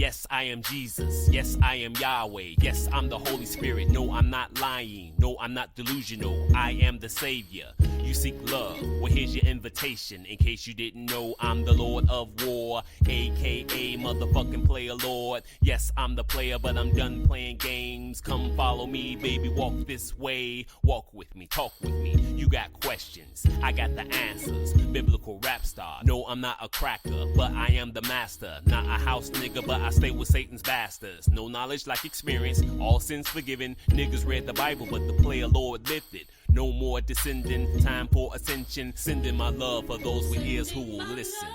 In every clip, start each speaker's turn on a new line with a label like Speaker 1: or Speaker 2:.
Speaker 1: Yes, I am Jesus. Yes, I am Yahweh. Yes, I'm the Holy Spirit. No, I'm not lying. No, I'm not delusional. I am the Savior. You seek love. Well, here's your invitation. In case you didn't know, I'm the Lord of War, aka motherfucking player Lord. Yes, I'm the player, but I'm done playing games. Come follow me, baby. Walk this way. Walk with me. Talk with me. You got questions. I got the answers. Biblical rap star. No, I'm not a cracker, but I am the master. Not a house nigga, but I stay with Satan's bastards. No knowledge like experience. All sins forgiven. Niggas read the Bible, but the player Lord lived it. No more descending. Time for ascension. Sending my love for those with ears who will listen.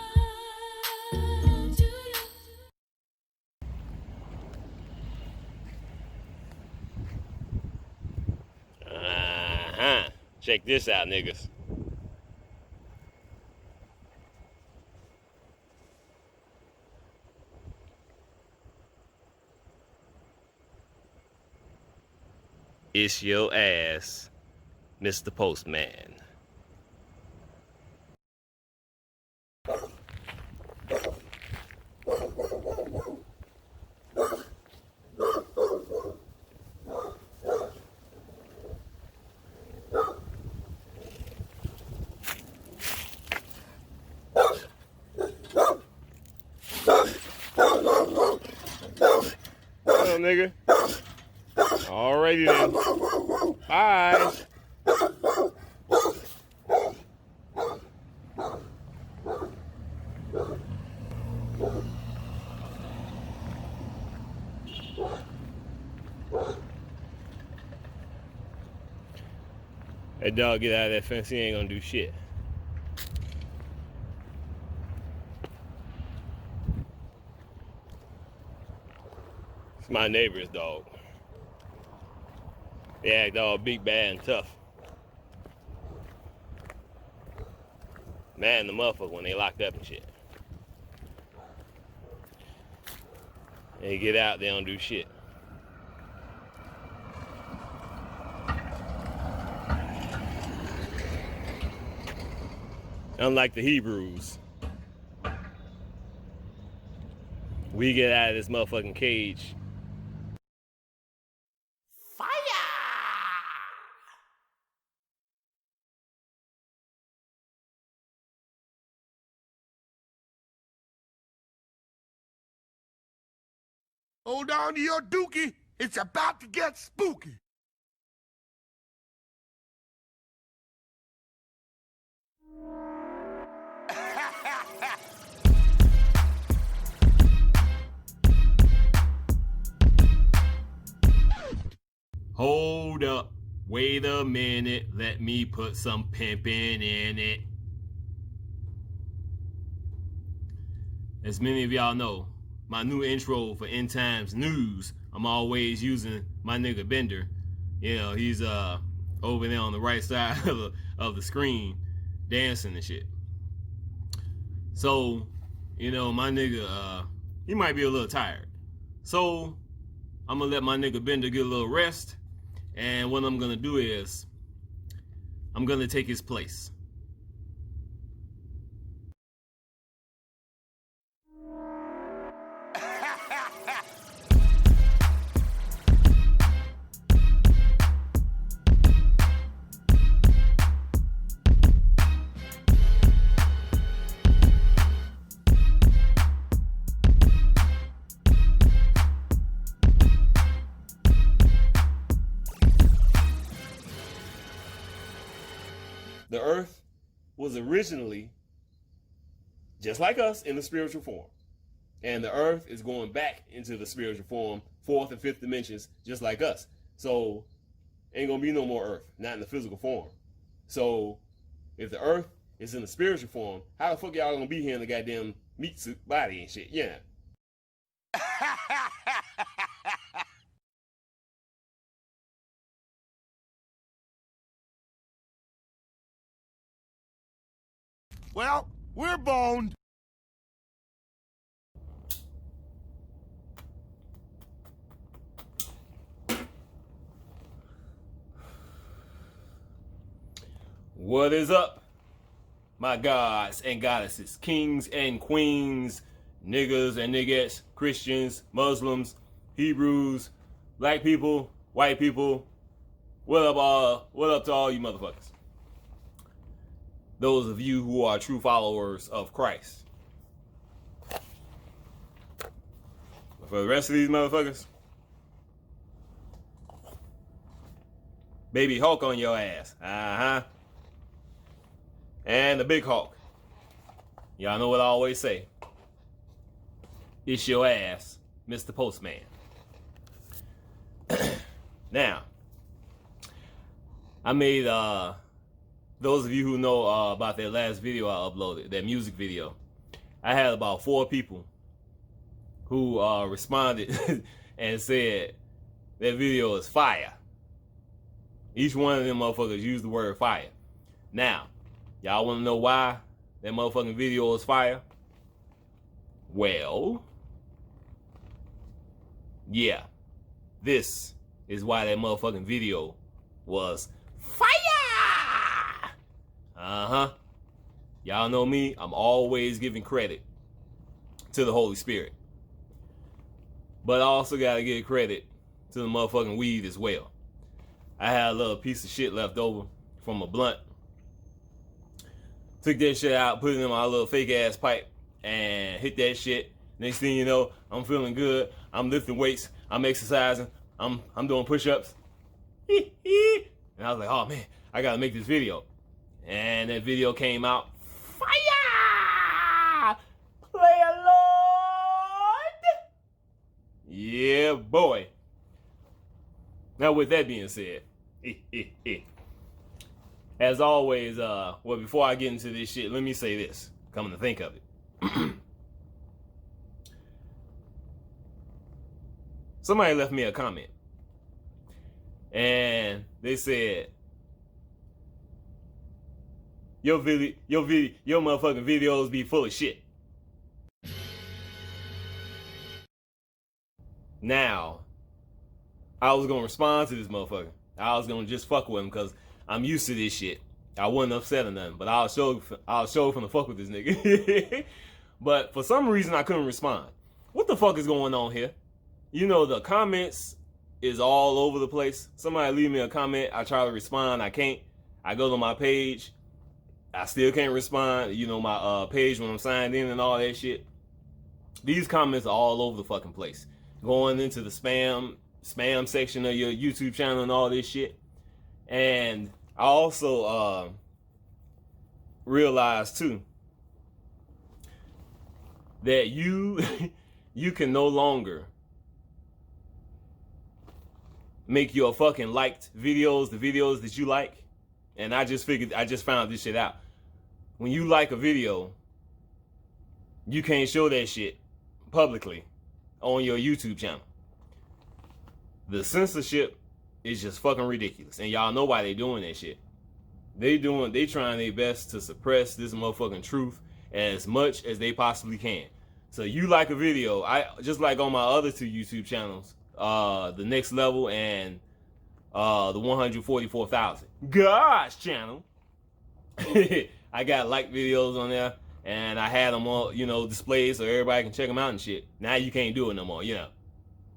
Speaker 1: Check this out, niggas. It's your ass, Mr. Postman. Nigga. Alrighty then. Bye. That dog get out of that fence, he ain't gonna do shit. It's my neighbor's dog. They act all big, bad, and tough. Mad in the motherfucker when they locked up and shit. They get out, they don't do shit. Unlike the Hebrews, we get out of this motherfucking cage. Fire!
Speaker 2: Hold on to your dookie. It's about to get spooky.
Speaker 1: Hold up. Wait a minute. Let me put some pimping in it. As many of y'all know, my new intro for End Times News, I'm always using my nigga Bender. You know, he's over there on the right side of the screen dancing and shit. So, you know, my nigga, he might be a little tired. So, I'm gonna let my nigga Bender get a little rest. And what I'm gonna do is, I'm gonna take his place. The earth was originally just like us in the spiritual form. And the earth is going back into the spiritual form, fourth and fifth dimensions, just like us. So ain't gonna be no more earth, not in the physical form. So if the earth is in the spiritual form, how the fuck y'all gonna be here in the goddamn meat suit body and shit? Yeah.
Speaker 2: Well, we're boned.
Speaker 1: What is up, my gods and goddesses, kings and queens,
Speaker 3: niggas and niggettes, Christians, Muslims, Hebrews, black people, white people. What up to all you motherfuckers? Those of you who are true followers of Christ. But for the rest of these motherfuckers, baby Hulk on your ass. And the big Hulk. Y'all know what I always say. It's your ass, Mr. Postman. Now, I made, those of you who know about that last video I uploaded, that music video, I had about 4 people who responded and said that video is fire. Each one of them motherfuckers used the word fire. Now, y'all want to know why that motherfucking video is fire? Well, yeah, this is why that motherfucking video was fire. Y'all know me, I'm always giving credit to the Holy Spirit. But I also gotta give credit to the motherfucking weed as well. I had a little piece of shit left over from a blunt. Took that shit out, put it in my little fake ass pipe, and hit that shit. Next thing you know, I'm feeling good. I'm lifting weights. I'm exercising. I'm doing push-ups. And I was like, oh man, I gotta make this video. And that video came out. Fire! Play Lord! Yeah, boy. Now with that being said, as always, well, before I get into this shit, let me say this. Coming to think of it. Somebody left me a comment. And they said, your motherfucking videos be full of shit. Now, I was gonna respond to this motherfucker. I was gonna just fuck with him because I'm used to this shit. I wasn't upset or nothing, but I'll show from the fuck with this nigga. But for some reason, I couldn't respond. What the fuck is going on here? You know, the comments is all over the place. Somebody leave me a comment, I try to respond, I can't. I go to my page, I still can't respond. You know, my page when I'm signed in and all that shit. These comments are all over the fucking place. Going into the spam section of your YouTube channel and all this shit. And I also realized too that you can no longer make your fucking liked videos the videos that you like. And I just found this shit out. When you like a video, you can't show that shit publicly on your YouTube channel. The censorship is just fucking ridiculous. And y'all know why they doing that shit. They trying their best to suppress this motherfucking truth as much as they possibly can. So you like a video, I just like on my other 2 YouTube channels, the Next Level and the 144,000 Gosh channel. I got like videos on there, and I had them all, you know, displayed so everybody can check them out and shit. Now you can't do it no more, you know.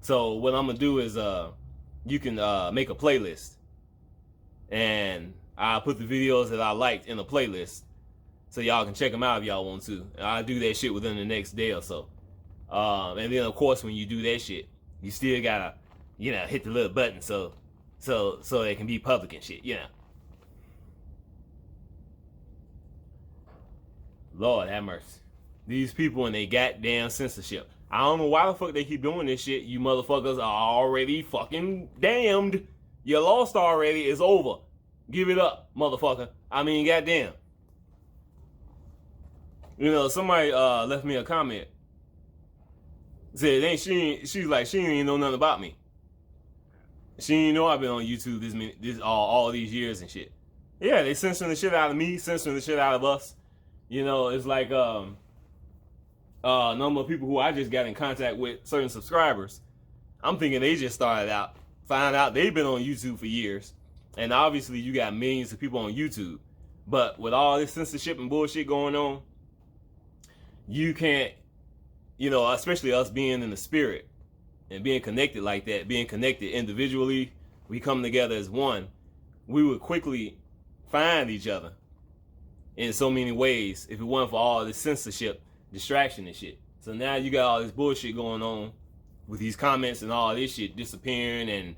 Speaker 3: So what I'm gonna do is you can make a playlist, and I'll put the videos that I liked in a playlist so y'all can check them out if y'all want to. And I'll do that shit within the next day or so. And then of course when you do that shit, you still gotta, you know, hit the little button so it can be public and shit, you know. Lord have mercy. These people and they goddamn censorship. I don't know why the fuck they keep doing this shit. You motherfuckers are already fucking damned. You lost already. It's over. Give it up, motherfucker. I mean, goddamn. You know, somebody left me a comment. Said, she's like, she ain't know nothing about me. She ain't know I've been on YouTube all these years and shit. Yeah, they censoring the shit out of me, censoring the shit out of us. You know, it's like number of people who I just got in contact with, certain subscribers. I'm thinking they just started out, find out they've been on YouTube for years. And obviously you got millions of people on YouTube. But with all this censorship and bullshit going on, you can't you know, especially us being in the spirit and being connected like that, being connected individually, we come together as one, we would quickly find each other in so many ways if it wasn't for all this censorship, distraction and shit. So now you got all this bullshit going on with these comments and all this shit disappearing,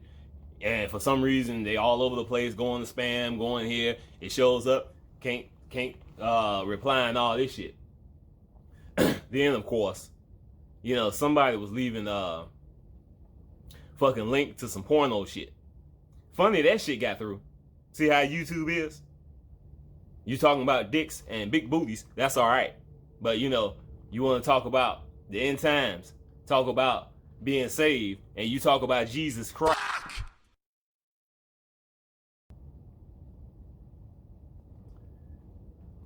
Speaker 3: and for some reason they all over the place, going to spam, going here, it shows up, can't reply and all this shit. Then of course, you know, somebody was leaving fucking link to some porno shit. Funny that shit got through. See how YouTube is? You talking about dicks and big booties, that's alright. But you know, you want to talk about the end times, talk about being saved, and you talk about Jesus Christ.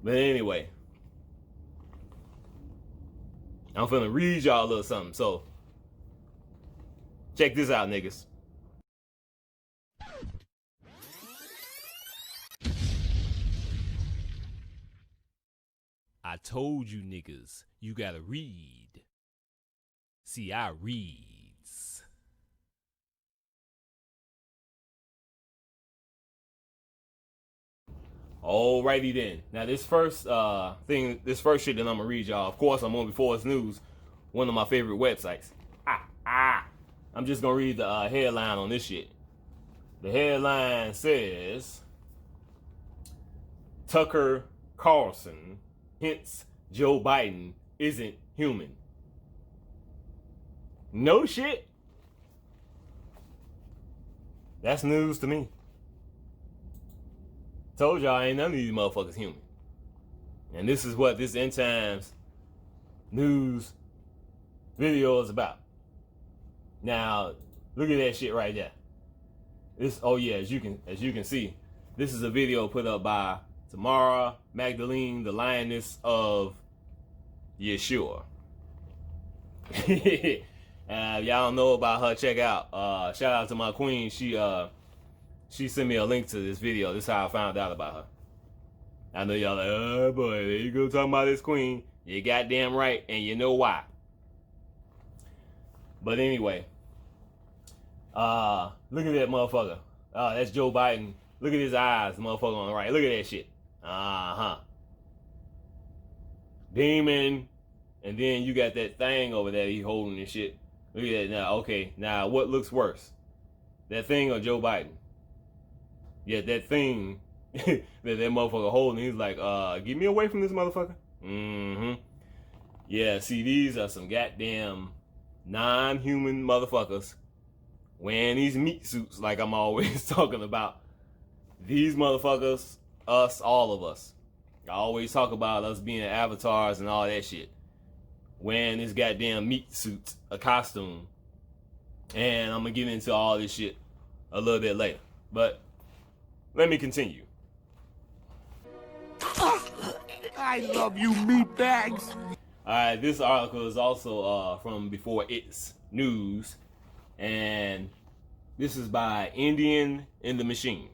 Speaker 3: But anyway, I'm finna read y'all a little something. So, check this out, niggas.
Speaker 1: I told you niggas, you gotta read. See, I reads.
Speaker 3: Alrighty then. Now this first this first shit that I'm gonna read y'all, of course I'm on Before It's News, one of my favorite websites. I'm just gonna read the headline on this shit. The headline says, Tucker Carlson hints Joe Biden isn't human. No shit. That's news to me. Told y'all ain't none of these motherfuckers human. And this is what this end times news video is about. Now, look at that shit right there. This, oh yeah, as you can see, this is a video put up by Tamara Magdalene, the lioness of Yeshua. Y'all don't know about her, check out. Shout out to my queen. She sent me a link to this video. This is how I found out about her. I know y'all like, oh boy, there you go talking about this queen. You goddamn right, and you know why. But anyway, look at that motherfucker. That's Joe Biden. Look at his eyes, the motherfucker on the right. Look at that shit. Demon. And then you got that thing over there he holding and shit. Look at that now. Okay, now what looks worse? That thing or Joe Biden? Yeah, that thing that motherfucker holding, he's like, get me away from this motherfucker. Yeah, see, these are some goddamn non-human motherfuckers wearing these meat suits like I'm always talking about. These motherfuckers, us, all of us. I always talk about us being avatars and all that shit. Wearing this goddamn meat suit, a costume. And I'm gonna get into all this shit a little bit later. But let me continue.
Speaker 2: I love you, meatbags.
Speaker 3: Alright, this article is also from Before It's News. And this is by Indian in the Machine.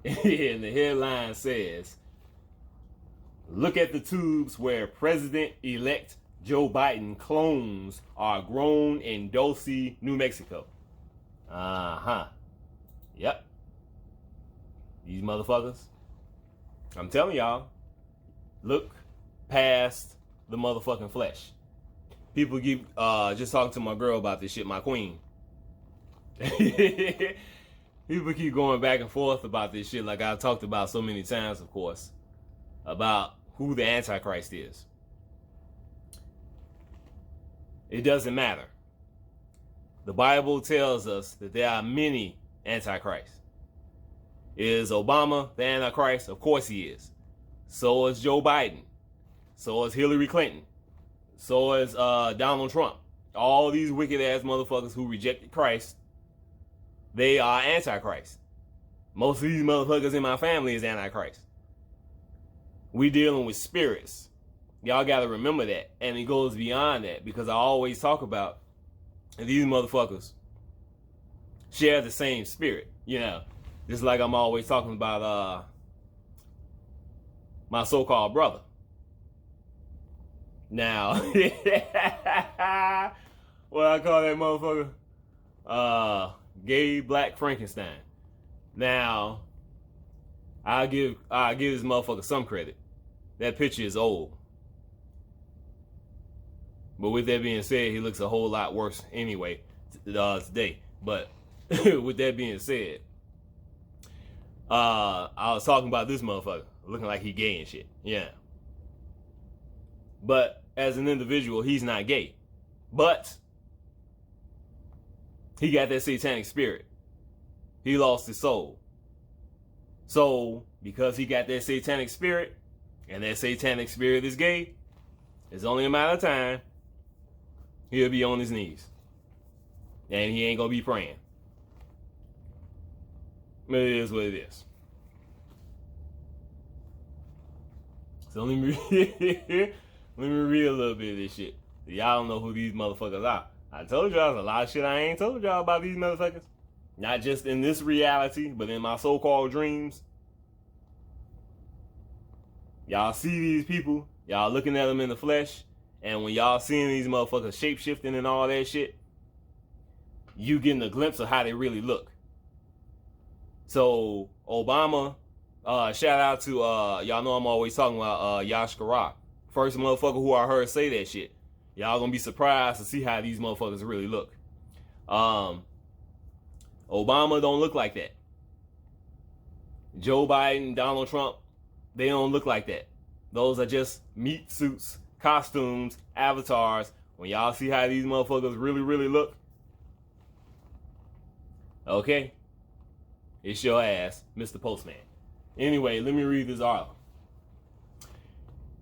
Speaker 3: And the headline says, look at the tubes where President-elect Joe Biden clones are grown in Dulce, New Mexico. Yep. These motherfuckers. I'm telling y'all, look past the motherfucking flesh. People keep just talking to my girl about this shit, my queen. People keep going back and forth about this shit like I've talked about so many times, of course, about who the Antichrist is. It doesn't matter. The Bible tells us that there are many Antichrists. Is Obama the Antichrist? Of course he is. So is Joe Biden. So is Hillary Clinton. So is Donald Trump. All these wicked ass motherfuckers who rejected Christ, they are Antichrist. Most of these motherfuckers in my family is Antichrist. We dealing with spirits. Y'all gotta remember that. And it goes beyond that, because I always talk about these motherfuckers share the same spirit. You know, just like I'm always talking about my so-called brother. Now, what I call that motherfucker? Gay Black Frankenstein. Now, I'll give this motherfucker some credit. That picture is old. But with that being said, he looks a whole lot worse anyway today. But with that being said, I was talking about this motherfucker looking like he gay and shit. Yeah. But as an individual, he's not gay. But he got that satanic spirit. He lost his soul. So, because he got that satanic spirit, and that satanic spirit is gay, it's only a matter of time he'll be on his knees. And he ain't gonna be praying. But it is what it is. So let me read a little bit of this shit. Y'all don't know who these motherfuckers are. I told y'all there's a lot of shit I ain't told y'all about these motherfuckers. Not just in this reality, but in my so-called dreams. Y'all see these people, y'all looking at them in the flesh, and when y'all seeing these motherfuckers shape-shifting and all that shit, you getting a glimpse of how they really look. So, Obama, shout out to, y'all know I'm always talking about Yash Karak. First motherfucker who I heard say that shit. Y'all gonna be surprised to see how these motherfuckers really look. Obama don't look like that. Joe Biden, Donald Trump, they don't look like that. Those are just meat suits, costumes, avatars. When y'all see how these motherfuckers really, really look, okay, it's your ass, Mr. Postman. Anyway, let me read this article.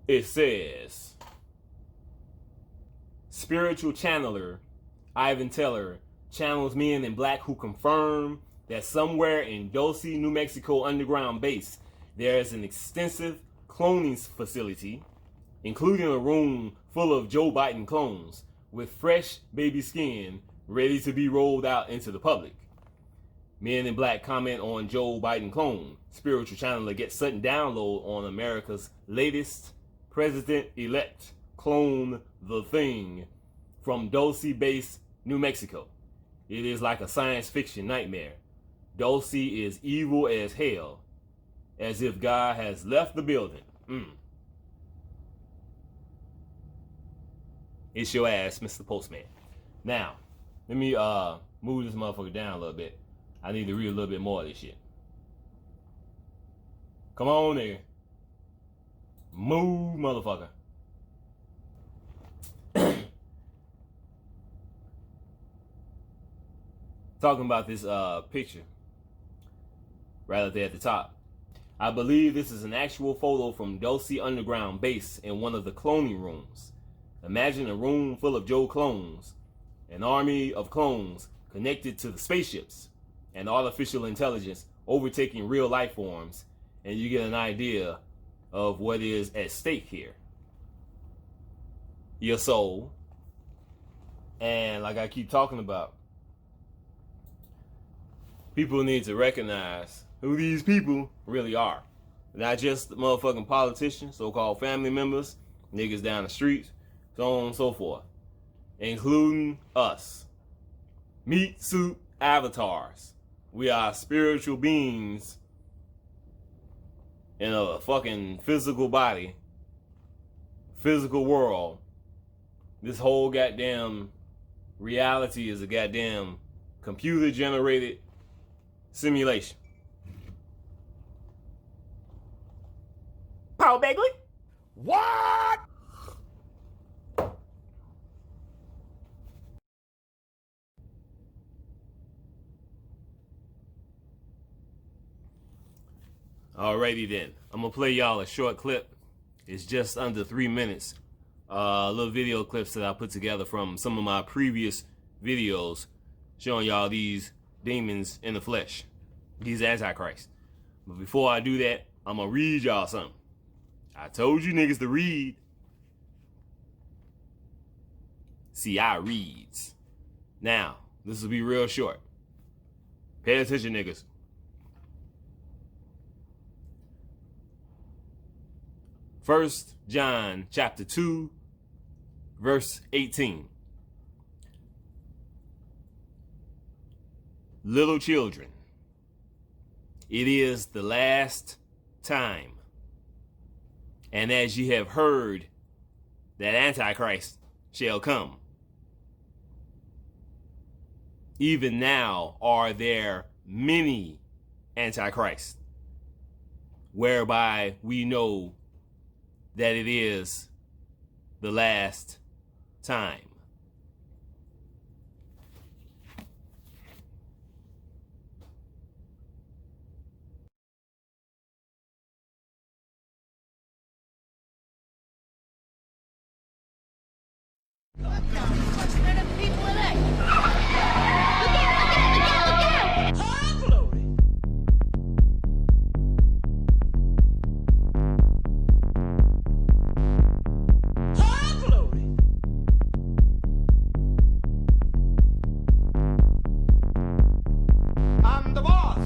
Speaker 3: It says, spiritual channeler Ivan Teller channels men in black who confirm that somewhere in Dulce, New Mexico underground base, there is an extensive cloning facility, including a room full of Joe Biden clones with fresh baby skin ready to be rolled out into the public. Men in Black comment on Joe Biden clone. Spiritual channeler gets sudden download on America's latest president-elect clone, The Thing, from Dulce Base, New Mexico. It is like a science fiction nightmare. Dulce is evil as hell, as if God has left the building. It's your ass, Mr. Postman. Now, let me move this motherfucker down a little bit. I need to read a little bit more of this shit. Come on, nigga. Move, motherfucker. Talking about this picture right up there at the top. I believe this is an actual photo from Dulce Underground Base in one of the cloning rooms. Imagine a room full of Joe clones, an army of clones connected to the spaceships and artificial intelligence overtaking real life forms, and you get an idea of what is at stake here. Your soul. And like I keep talking about, people need to recognize who these people really are. Not just the motherfucking politicians, so-called family members, niggas down the streets, so on and so forth. Including us. Meat suit avatars. We are spiritual beings in a fucking physical body, physical world. This whole goddamn reality is a goddamn computer-generated simulation. Paul Begley?
Speaker 2: What?
Speaker 3: Alrighty then. I'm gonna play y'all a short clip. It's just under 3 minutes. Little video clips that I put together from some of my previous videos showing y'all these demons in the flesh. These Antichrist. But before I do that, I'm gonna read y'all something. I told you niggas to read. See, I reads. Now, this will be real short. Pay attention, niggas. 1 John chapter 2, verse 18. Little children, it is the last time. And as ye have heard that Antichrist shall come, even now are there many Antichrists, whereby we know that it is the last time.
Speaker 2: I'm the boss.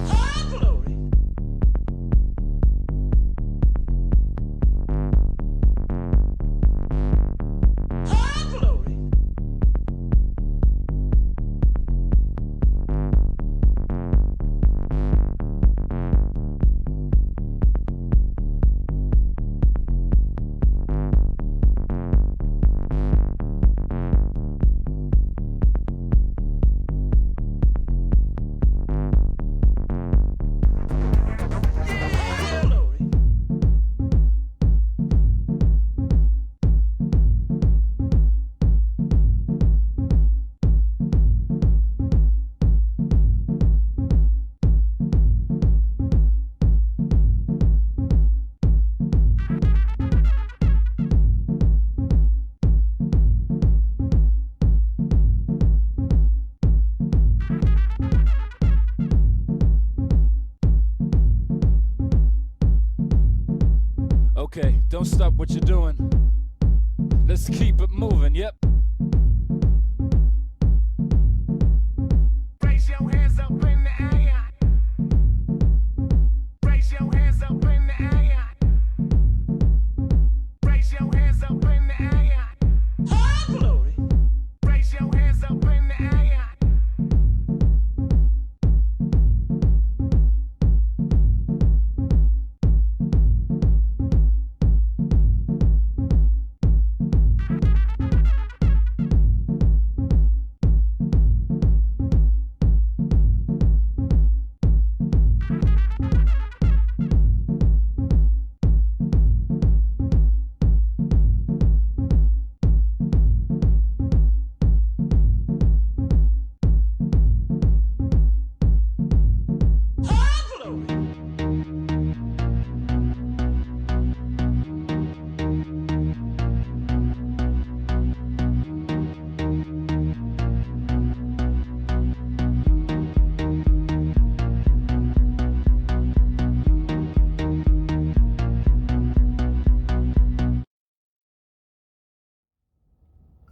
Speaker 4: Okay, don't stop what you're doing. Let's keep it moving, yep.
Speaker 2: Raise your hands up in the air. Raise your hands up in the air. Raise your hands up in the air. Raise your hands up in the air.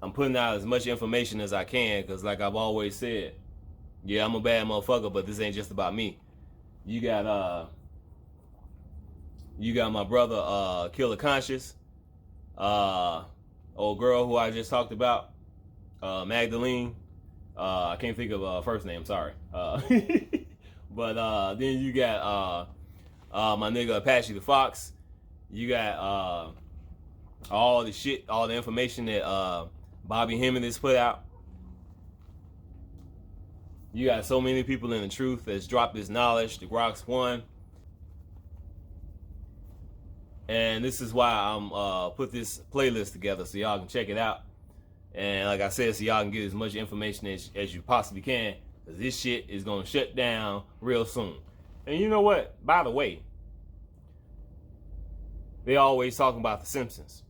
Speaker 3: I'm putting out as much information as I can because, like I've always said, yeah, I'm a bad motherfucker, but this ain't just about me. You got my brother Killer Conscious, old girl who I just talked about, Magdalene. I can't think of first name, sorry. But then you got my nigga Apache the Fox. You got all the shit, all the information that Bobby Hemming has put out. You got so many people in the truth that's dropped this knowledge. The Grok's one. And this is why I'm put this playlist together so y'all can check it out. And like I said, so y'all can get as much information as you possibly can. Because this shit is going to shut down real soon. And you know what? By the way, they always talking about The Simpsons.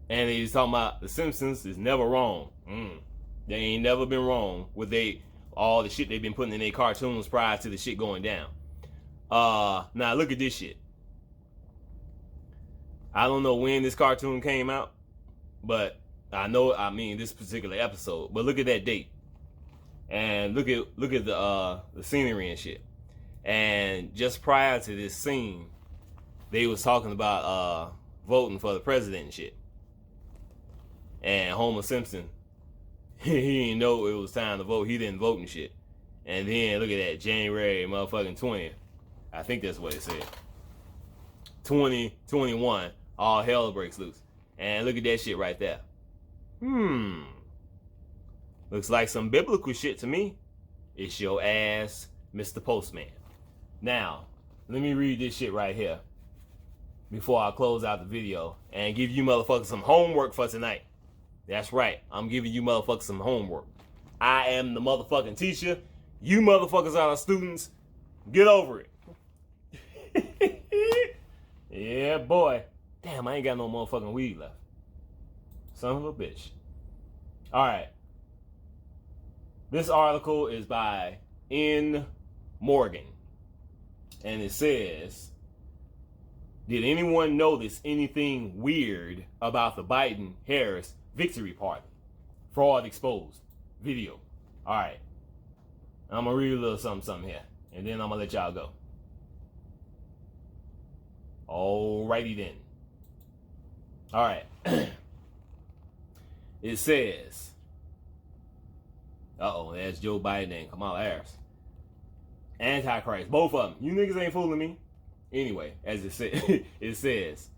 Speaker 3: And he's talking about The Simpsons is never wrong. They ain't never been wrong with all the shit they've been putting in their cartoons prior to the shit going down. Now look at this shit. I don't know when this cartoon came out, but I mean this particular episode. But look at that date. And look at the scenery and shit. And just prior to this scene, they was talking about voting for the president and shit. And Homer Simpson, he didn't know it was time to vote. He didn't vote and shit. And then look at that, January motherfucking 20th. I think that's what it said. 2021, all hell breaks loose. And look at that shit right there. Looks like some biblical shit to me. It's your ass, Mr. Postman. Now, let me read this shit right here before I close out the video and give you motherfuckers some homework for tonight. That's right, I'm giving you motherfuckers some homework. I am the motherfucking teacher. You motherfuckers are the students. Get over it. Yeah, boy. Damn, I ain't got no motherfucking weed left. Son of a bitch. All right. This article is by N. Morgan. And it says, did anyone notice anything weird about the Biden-Harris victory party? Fraud exposed. Video. All right. I'm going to read a little something here. And then I'm going to let y'all go. Alrighty then. All right. It says, that's Joe Biden and Kamala Harris. Antichrist, both of them. You niggas ain't fooling me. Anyway, as it says,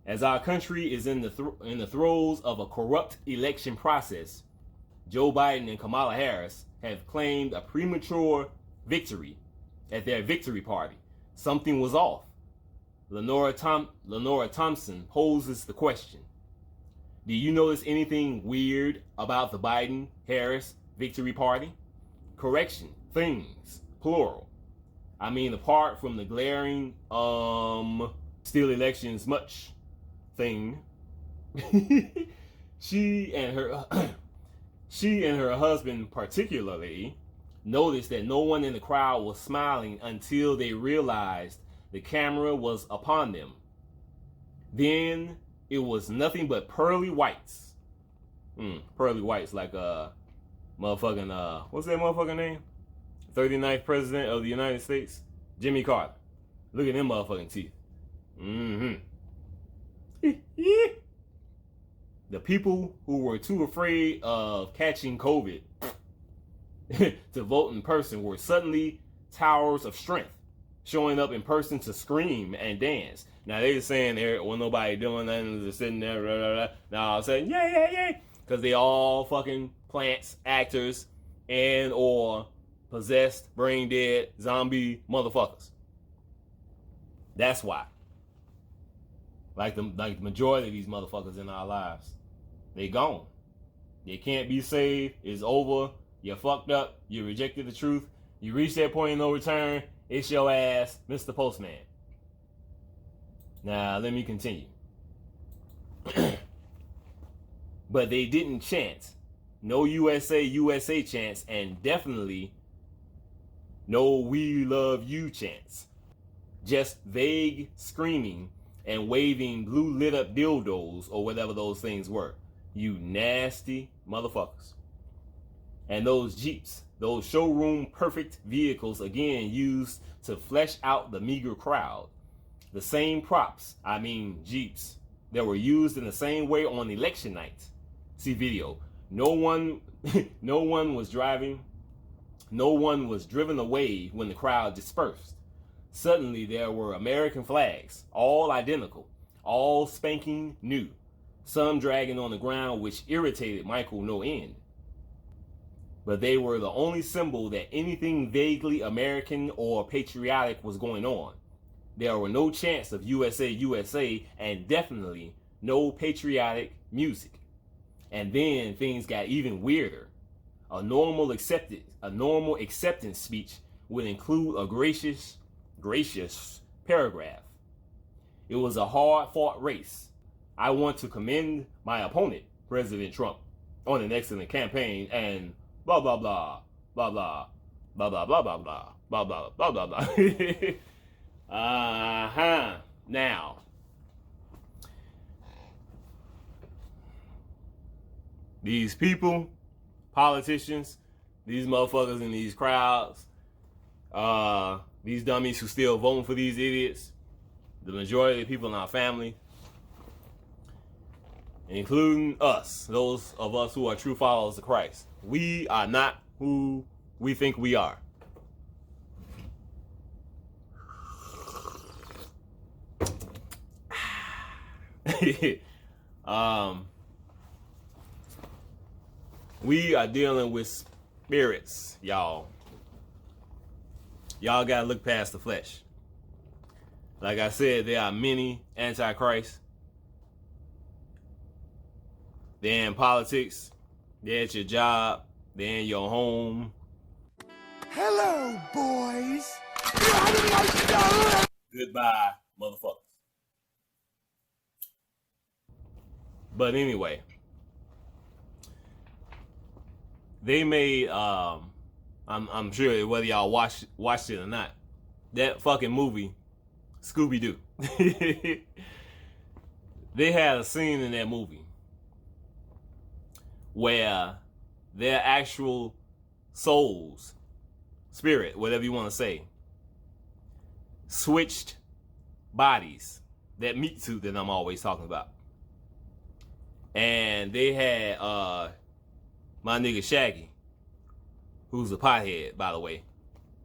Speaker 3: as our country is in the throes of a corrupt election process, Joe Biden and Kamala Harris have claimed a premature victory at their victory party. Something was off. Lenora Thompson poses the question. Do you notice anything weird about the Biden-Harris victory party? Correction, things, plural. I mean, apart from the glaring, steal elections much thing, she and her husband particularly noticed that no one in the crowd was smiling until they realized the camera was upon them. Then it was nothing but pearly whites. Pearly whites, like motherfucking what's that motherfucking name? 39th president of the United States, Jimmy Carter. Look at them motherfucking teeth. The people who were too afraid of catching COVID to vote in person were suddenly towers of strength, showing up in person to scream and dance. Now they just saying there when nobody doing nothing, just sitting there, blah, blah, blah. Now all of a sudden, yay, because they all fucking plants, actors, and or possessed, brain dead, zombie motherfuckers. That's why. Like the majority of these motherfuckers in our lives, they gone. They can't be saved. It's over. You fucked up. You rejected the truth. You reached that point of no return. It's your ass, Mr. Postman. Now, let me continue. But they didn't chant. No USA, USA chants, and definitely no we love you chants. Just vague screaming and waving blue lit up dildos or whatever those things were. You nasty motherfuckers. And those Jeeps, those showroom perfect vehicles, again used to flesh out the meager crowd. The same props, Jeeps, that were used in the same way on election night. See video. No one was driven away when the crowd dispersed. Suddenly there were American flags, all identical, all spanking new, some dragging on the ground, which irritated Michael no end. But they were the only symbol that anything vaguely American or patriotic was going on. There were no chants of USA, USA, and definitely no patriotic music. And then things got even weirder. A normal acceptance speech would include a gracious paragraph. It was a hard-fought race. I want to commend my opponent, President Trump, on an excellent campaign and blah blah blah blah blah blah blah blah blah blah blah blah blah blah blah. Now, these people, politicians, these motherfuckers in these crowds, these dummies who still voting for these idiots, the majority of the people in our family, including us, those of us who are true followers of Christ. We are not who we think we are. We are dealing with spirits, y'all. Y'all gotta look past the flesh. Like I said, there are many antichrists. They're in politics. They're at your job. They're in your home.
Speaker 2: Hello, boys.
Speaker 3: Goodbye, motherfuckers. But anyway, they made I'm sure whether y'all watched it or not, that fucking movie Scooby-Doo. They had a scene in that movie where their actual souls, spirit, whatever you want to say, switched bodies. That meat suit that I'm always talking about. And they had my nigga Shaggy, who's a pothead, by the way.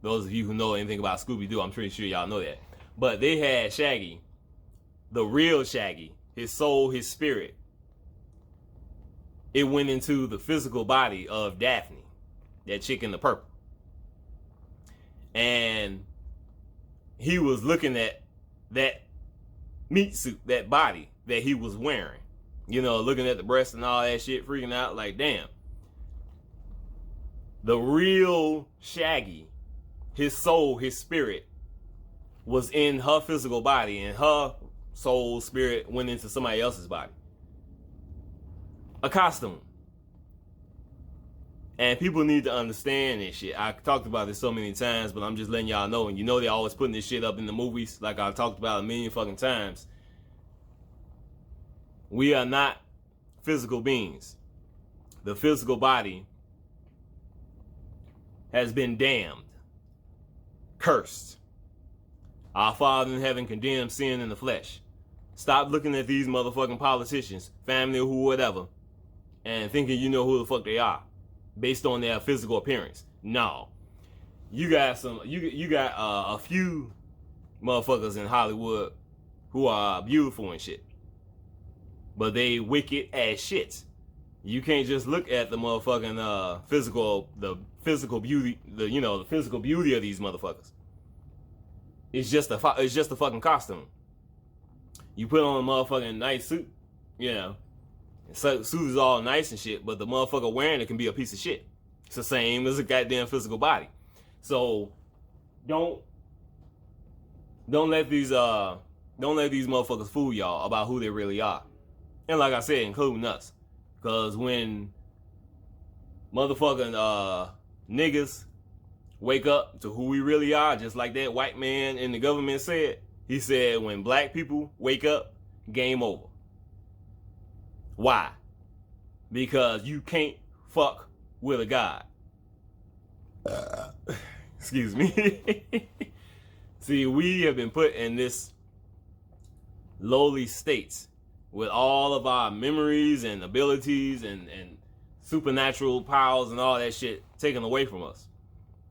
Speaker 3: Those of you who know anything about Scooby-Doo, I'm pretty sure y'all know that. But they had Shaggy, the real Shaggy, his soul, his spirit. It went into the physical body of Daphne, that chick in the purple. And he was looking at that meat suit, that body that he was wearing. You know, looking at the breasts and all that shit, freaking out like, damn. The real Shaggy, his soul, his spirit, was in her physical body, and her soul, spirit went into somebody else's body. A costume. And people need to understand this shit. I talked about this so many times, but I'm just letting y'all know. And you know they're always putting this shit up in the movies, like I talked about a million fucking times. We are not physical beings. The physical body has been damned, cursed. Our Father in heaven condemned sin in the flesh. Stop looking at these motherfucking politicians, family or who, whatever, and thinking you know who the fuck they are based on their physical appearance. No. You got a few motherfuckers in Hollywood who are beautiful and shit. But they wicked as shit. You can't just look at the motherfucking physical beauty, the physical beauty of these motherfuckers. It's just a fucking costume. You put on a motherfucking nice suit, you know. Suit is all nice and shit, but the motherfucker wearing it can be a piece of shit. It's the same as a goddamn physical body. So don't let these motherfuckers fool y'all about who they really are. And like I said, including us. Because when motherfucking niggas wake up to who we really are, just like that white man in the government said, he said when black people wake up, game over. Why? Because you can't fuck with a god. Excuse me. See, we have been put in this lowly state with all of our memories and abilities and supernatural powers and all that shit taken away from us.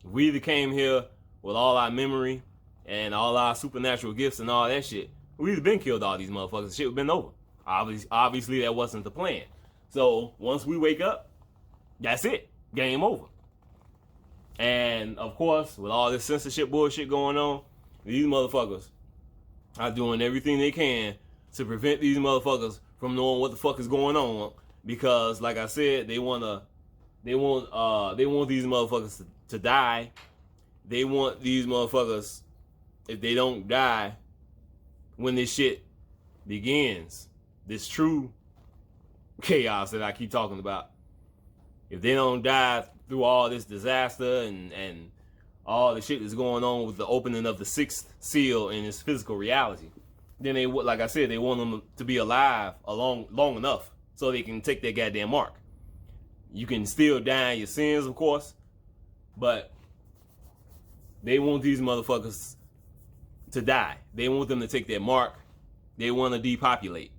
Speaker 3: If we either came here with all our memory and all our supernatural gifts and all that shit, we'd have been killed all these motherfuckers. Shit would have been over. Obviously, that wasn't the plan. So once we wake up, that's it. Game over. And of course, with all this censorship bullshit going on, these motherfuckers are doing everything they can to prevent these motherfuckers from knowing what the fuck is going on, because like I said, they want these motherfuckers to die. They want these motherfuckers, if they don't die when this shit begins, this true chaos that I keep talking about, if they don't die through all this disaster and all the shit that's going on with the opening of the sixth seal in its physical reality, then they, like I said, they want them to be alive long enough so they can take their goddamn mark. You can still die in your sins, of course, but they want these motherfuckers to die. They want them to take their mark. They want to depopulate.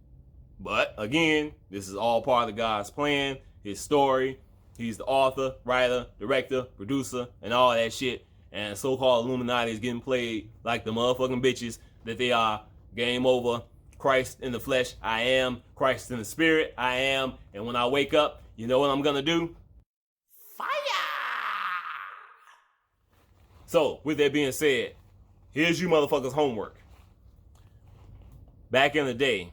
Speaker 3: But again, this is all part of God's plan, his story. He's the author, writer, director, producer, and all that shit. And so-called Illuminati is getting played like the motherfucking bitches that they are. Game over. Christ in the flesh, I am. Christ in the spirit, I am. And when I wake up, you know what I'm gonna do? Fire! So, with that being said, here's you motherfuckers' homework. Back in the day,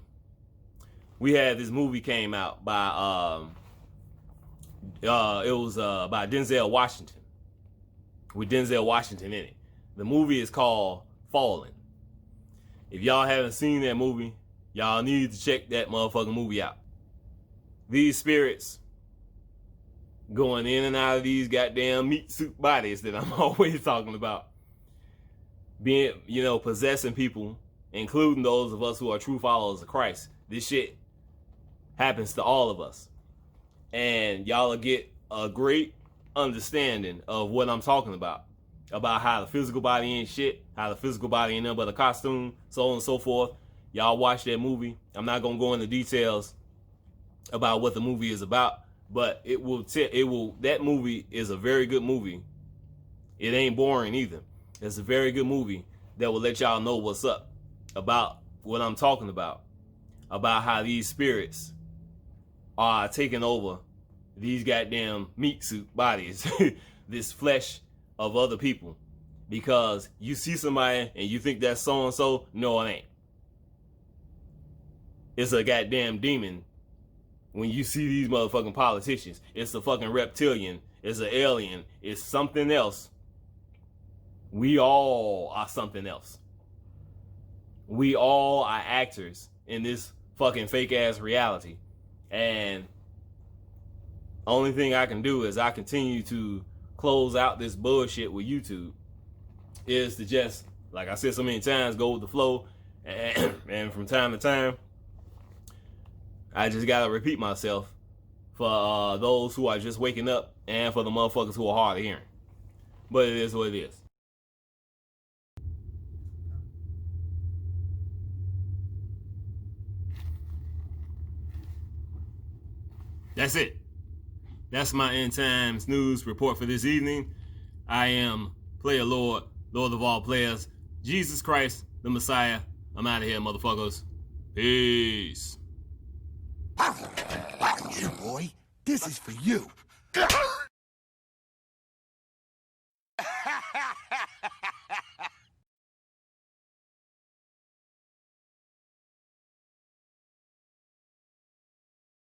Speaker 3: we had this movie came out by by Denzel Washington, with Denzel Washington in it. The movie is called Fallen. If y'all haven't seen that movie, y'all need to check that motherfucking movie out. These spirits going in and out of these goddamn meat suit bodies that I'm always talking about, being, possessing people, including those of us who are true followers of Christ. This shit happens to all of us. And y'all will get a great understanding of what I'm talking about how the physical body ain't shit, how the physical body ain't nothing but a costume, so on and so forth. Y'all watch that movie. I'm not gonna go into details about what the movie is about, but that movie is a very good movie. It ain't boring either. It's a very good movie that will let y'all know what's up about what I'm talking about how these spirits are taking over these goddamn meat suit bodies, this flesh of other people, because you see somebody and you think that's so-and-so. No, it ain't. It's a goddamn demon. When you see these motherfucking politicians, it's a fucking reptilian, it's an alien, it's something else. We all are something else. We all are actors in this fucking fake ass reality. And only thing I can do is I continue to close out this bullshit with YouTube, is to just, like I said so many times, go with the flow. And from time to time, I just gotta repeat myself for those who are just waking up and for the motherfuckers who are hard of hearing. But it is what it is. That's it. That's my end times news report for this evening. I am Player Lord, Lord of all players, Jesus Christ, the Messiah. I'm out of here, motherfuckers. Peace.
Speaker 2: You boy, this is for you.